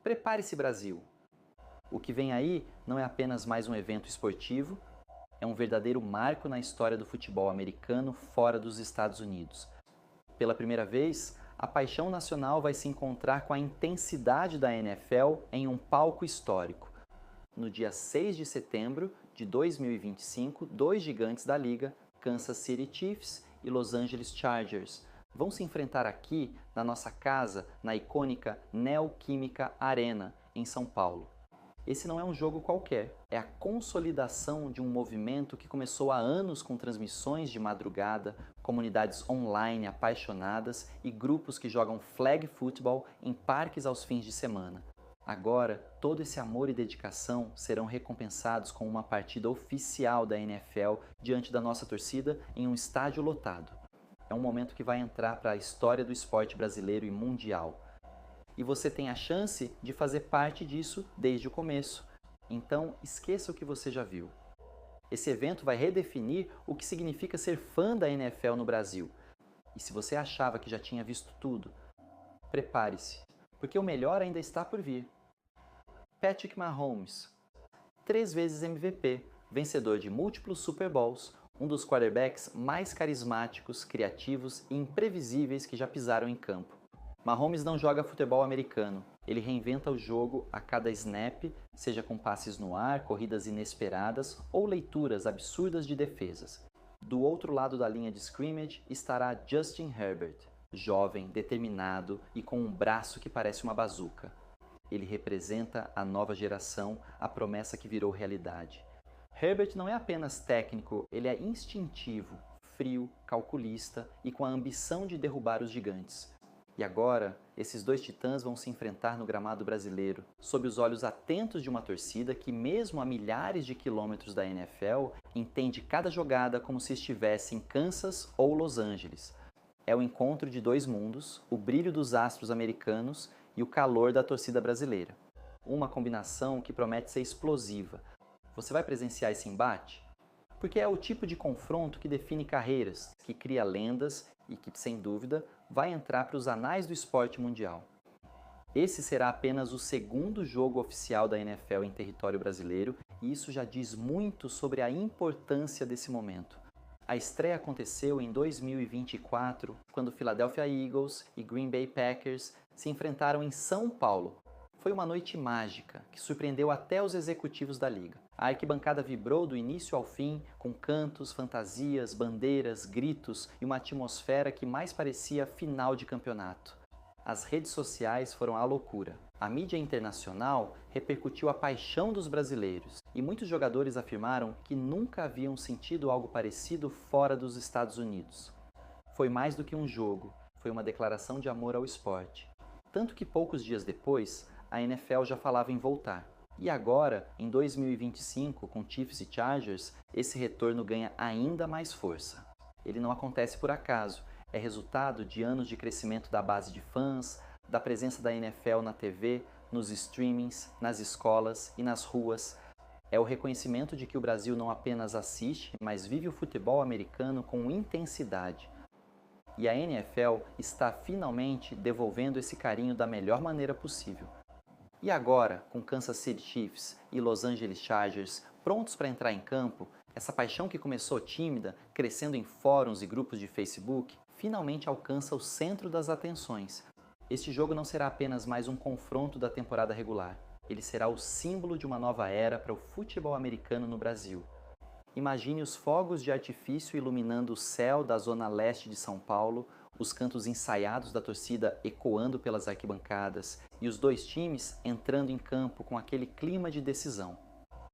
Prepare-se, Brasil! O que vem aí não é apenas mais um evento esportivo, é um verdadeiro marco na história do futebol americano fora dos Estados Unidos. Pela primeira vez, a paixão nacional vai se encontrar com a intensidade da NFL em um palco histórico. No dia 6 de setembro de 2025, dois gigantes da liga, Kansas City Chiefs e Los Angeles Chargers, vão se enfrentar aqui na nossa casa, na icônica Neoquímica Arena, em São Paulo. Esse não é um jogo qualquer, é a consolidação de um movimento que começou há anos com transmissões de madrugada, comunidades online apaixonadas e grupos que jogam flag football em parques aos fins de semana. Agora, todo esse amor e dedicação serão recompensados com uma partida oficial da NFL diante da nossa torcida em um estádio lotado. É um momento que vai entrar para a história do esporte brasileiro e mundial. E você tem a chance de fazer parte disso desde o começo. Então, esqueça o que você já viu. Esse evento vai redefinir o que significa ser fã da NFL no Brasil. E se você achava que já tinha visto tudo, prepare-se, porque o melhor ainda está por vir. Patrick Mahomes, 3 vezes MVP, vencedor de múltiplos Super Bowls, um dos quarterbacks mais carismáticos, criativos e imprevisíveis que já pisaram em campo. Mahomes não joga futebol americano, ele reinventa o jogo a cada snap, seja com passes no ar, corridas inesperadas ou leituras absurdas de defesas. Do outro lado da linha de scrimmage estará Justin Herbert, jovem, determinado e com um braço que parece uma bazuca. Ele representa a nova geração, a promessa que virou realidade. Herbert não é apenas técnico, ele é instintivo, frio, calculista e com a ambição de derrubar os gigantes. E agora, esses dois titãs vão se enfrentar no gramado brasileiro, sob os olhos atentos de uma torcida que, mesmo a milhares de quilômetros da NFL, entende cada jogada como se estivesse em Kansas ou Los Angeles. É o encontro de dois mundos, o brilho dos astros americanos e o calor da torcida brasileira. Uma combinação que promete ser explosiva. Você vai presenciar esse embate? Porque é o tipo de confronto que define carreiras, que cria lendas e que, sem dúvida, vai entrar para os anais do esporte mundial. Esse será apenas o segundo jogo oficial da NFL em território brasileiro e isso já diz muito sobre a importância desse momento. A estreia aconteceu em 2024, quando Philadelphia Eagles e Green Bay Packers se enfrentaram em São Paulo. Foi uma noite mágica, que surpreendeu até os executivos da liga. A arquibancada vibrou do início ao fim, com cantos, fantasias, bandeiras, gritos e uma atmosfera que mais parecia final de campeonato. As redes sociais foram a loucura. A mídia internacional repercutiu a paixão dos brasileiros e muitos jogadores afirmaram que nunca haviam sentido algo parecido fora dos Estados Unidos. Foi mais do que um jogo, foi uma declaração de amor ao esporte. Tanto que poucos dias depois, a NFL já falava em voltar. E agora, em 2025, com Chiefs e Chargers, esse retorno ganha ainda mais força. Ele não acontece por acaso, é resultado de anos de crescimento da base de fãs, da presença da NFL na TV, nos streamings, nas escolas e nas ruas. É o reconhecimento de que o Brasil não apenas assiste, mas vive o futebol americano com intensidade. E a NFL está finalmente devolvendo esse carinho da melhor maneira possível. E agora, com Kansas City Chiefs e Los Angeles Chargers prontos para entrar em campo, essa paixão que começou tímida, crescendo em fóruns e grupos de Facebook, finalmente alcança o centro das atenções. Este jogo não será apenas mais um confronto da temporada regular. Ele será o símbolo de uma nova era para o futebol americano no Brasil. Imagine os fogos de artifício iluminando o céu da zona leste de São Paulo, os cantos ensaiados da torcida ecoando pelas arquibancadas e os dois times entrando em campo com aquele clima de decisão.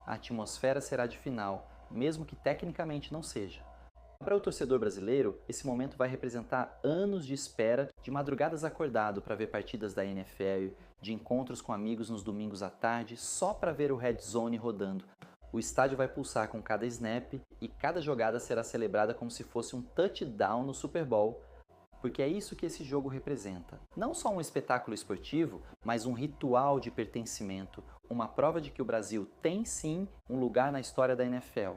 A atmosfera será de final, mesmo que tecnicamente não seja. Para o torcedor brasileiro, esse momento vai representar anos de espera, de madrugadas acordado para ver partidas da NFL, de encontros com amigos nos domingos à tarde só para ver o Red Zone rodando. O estádio vai pulsar com cada snap e cada jogada será celebrada como se fosse um touchdown no Super Bowl, porque é isso que esse jogo representa. Não só um espetáculo esportivo, mas um ritual de pertencimento, uma prova de que o Brasil tem sim um lugar na história da NFL.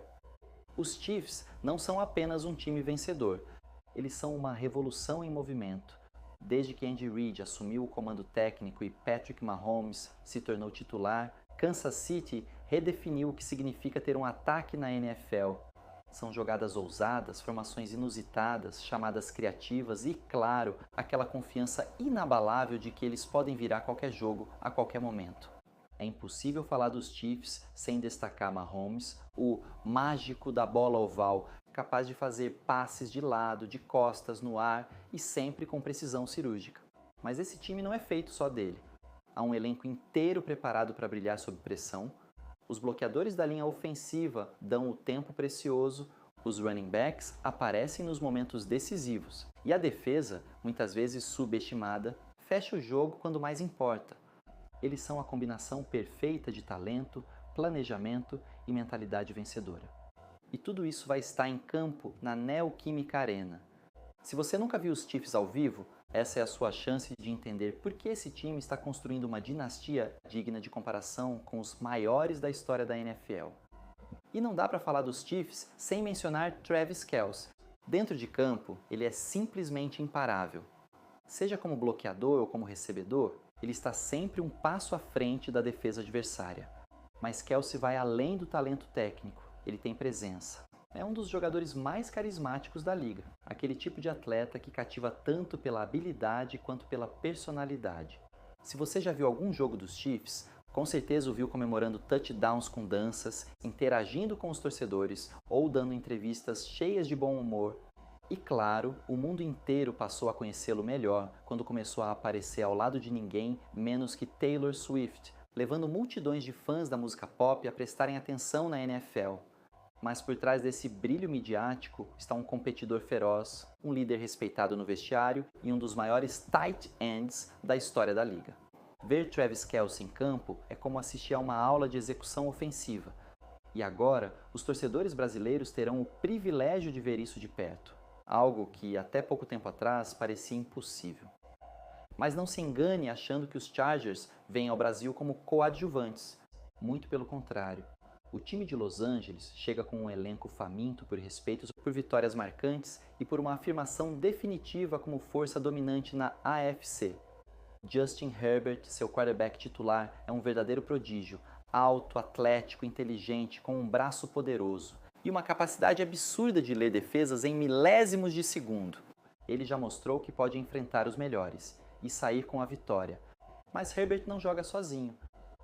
Os Chiefs não são apenas um time vencedor, eles são uma revolução em movimento. Desde que Andy Reid assumiu o comando técnico e Patrick Mahomes se tornou titular, Kansas City redefiniu o que significa ter um ataque na NFL. São jogadas ousadas, formações inusitadas, chamadas criativas e, claro, aquela confiança inabalável de que eles podem virar qualquer jogo a qualquer momento. É impossível falar dos Chiefs sem destacar Mahomes, o mágico da bola oval, capaz de fazer passes de lado, de costas, no ar e sempre com precisão cirúrgica. Mas esse time não é feito só dele. Há um elenco inteiro preparado para brilhar sob pressão. Os bloqueadores da linha ofensiva dão o tempo precioso, os running backs aparecem nos momentos decisivos e a defesa, muitas vezes subestimada, fecha o jogo quando mais importa. Eles são a combinação perfeita de talento, planejamento e mentalidade vencedora. E tudo isso vai estar em campo na Neoquímica Arena. Se você nunca viu os Chiefs ao vivo, essa é a sua chance de entender por que esse time está construindo uma dinastia digna de comparação com os maiores da história da NFL. E não dá para falar dos Chiefs sem mencionar Travis Kelce. Dentro de campo, ele é simplesmente imparável. Seja como bloqueador ou como recebedor, ele está sempre um passo à frente da defesa adversária. Mas Kelce vai além do talento técnico, ele tem presença. É um dos jogadores mais carismáticos da liga, aquele tipo de atleta que cativa tanto pela habilidade quanto pela personalidade. Se você já viu algum jogo dos Chiefs, com certeza o viu comemorando touchdowns com danças, interagindo com os torcedores ou dando entrevistas cheias de bom humor. E claro, o mundo inteiro passou a conhecê-lo melhor quando começou a aparecer ao lado de ninguém menos que Taylor Swift, levando multidões de fãs da música pop a prestarem atenção na NFL. Mas por trás desse brilho midiático está um competidor feroz, um líder respeitado no vestiário e um dos maiores tight ends da história da liga. Ver Travis Kelce em campo é como assistir a uma aula de execução ofensiva. E agora, os torcedores brasileiros terão o privilégio de ver isso de perto, algo que até pouco tempo atrás parecia impossível. Mas não se engane achando que os Chargers vêm ao Brasil como coadjuvantes. Muito pelo contrário. O time de Los Angeles chega com um elenco faminto por respeito, por vitórias marcantes e por uma afirmação definitiva como força dominante na AFC. Justin Herbert, seu quarterback titular, é um verdadeiro prodígio, alto, atlético, inteligente, com um braço poderoso e uma capacidade absurda de ler defesas em milésimos de segundo. Ele já mostrou que pode enfrentar os melhores e sair com a vitória. Mas Herbert não joga sozinho.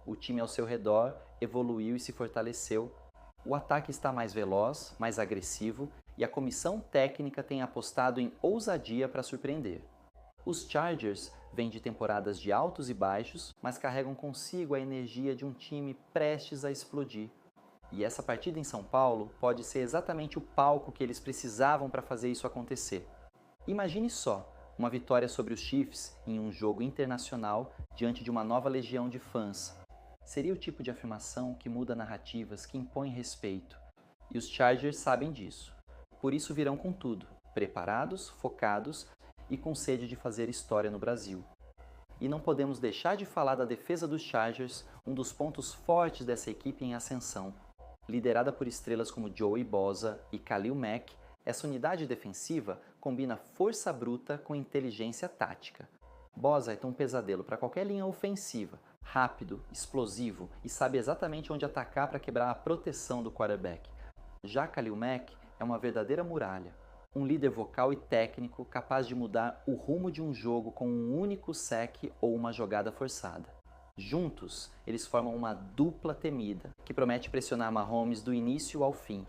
O time ao seu redor evoluiu e se fortaleceu. O ataque está mais veloz, mais agressivo e a comissão técnica tem apostado em ousadia para surpreender. Os Chargers vêm de temporadas de altos e baixos, mas carregam consigo a energia de um time prestes a explodir. E essa partida em São Paulo pode ser exatamente o palco que eles precisavam para fazer isso acontecer. Imagine só, uma vitória sobre os Chiefs em um jogo internacional diante de uma nova legião de fãs. Seria o tipo de afirmação que muda narrativas, que impõe respeito. E os Chargers sabem disso. Por isso virão com tudo, preparados, focados e com sede de fazer história no Brasil. E não podemos deixar de falar da defesa dos Chargers, um dos pontos fortes dessa equipe em ascensão. Liderada por estrelas como Joey Bosa e Khalil Mack, essa unidade defensiva combina força bruta com inteligência tática. Bosa é um pesadelo para qualquer linha ofensiva, rápido, explosivo e sabe exatamente onde atacar para quebrar a proteção do quarterback. Já Khalil Mack é uma verdadeira muralha, um líder vocal e técnico capaz de mudar o rumo de um jogo com um único sec ou uma jogada forçada. Juntos, eles formam uma dupla temida que promete pressionar Mahomes do início ao fim.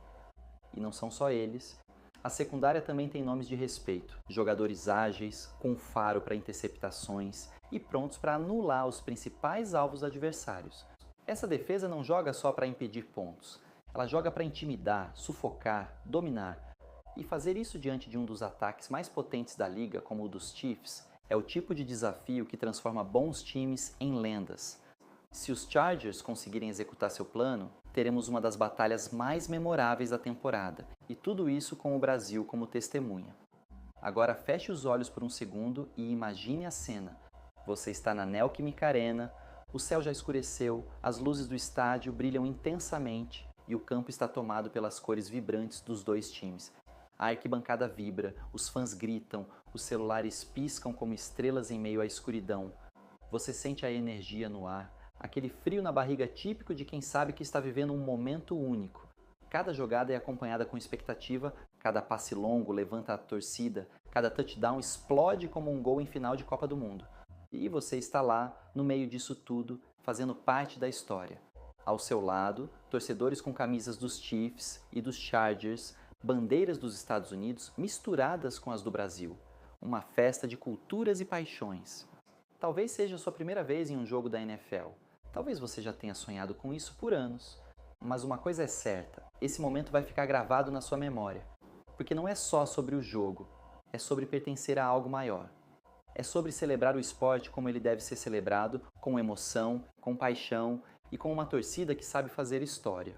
E não são só eles. A secundária também tem nomes de respeito, jogadores ágeis, com faro para interceptações e prontos para anular os principais alvos adversários. Essa defesa não joga só para impedir pontos, ela joga para intimidar, sufocar, dominar. E fazer isso diante de um dos ataques mais potentes da liga, como o dos Chiefs, é o tipo de desafio que transforma bons times em lendas. Se os Chargers conseguirem executar seu plano, teremos uma das batalhas mais memoráveis da temporada, e tudo isso com o Brasil como testemunha. Agora feche os olhos por um segundo e imagine a cena. Você está na Neoquímica Arena, o céu já escureceu, as luzes do estádio brilham intensamente e o campo está tomado pelas cores vibrantes dos dois times. A arquibancada vibra, os fãs gritam, Os celulares piscam como estrelas em meio à escuridão. Você sente a energia no ar, aquele frio na barriga típico de quem sabe que está vivendo um momento único. Cada jogada é acompanhada com expectativa, cada passe longo levanta a torcida, cada touchdown explode como um gol em final de Copa do Mundo. E você está lá, no meio disso tudo, fazendo parte da história. Ao seu lado, torcedores com camisas dos Chiefs e dos Chargers, bandeiras dos Estados Unidos misturadas com as do Brasil. Uma festa de culturas e paixões. Talvez seja a sua primeira vez em um jogo da NFL. Talvez você já tenha sonhado com isso por anos. Mas uma coisa é certa, esse momento vai ficar gravado na sua memória. Porque não é só sobre o jogo, é sobre pertencer a algo maior. É sobre celebrar o esporte como ele deve ser celebrado, com emoção, com paixão e com uma torcida que sabe fazer história.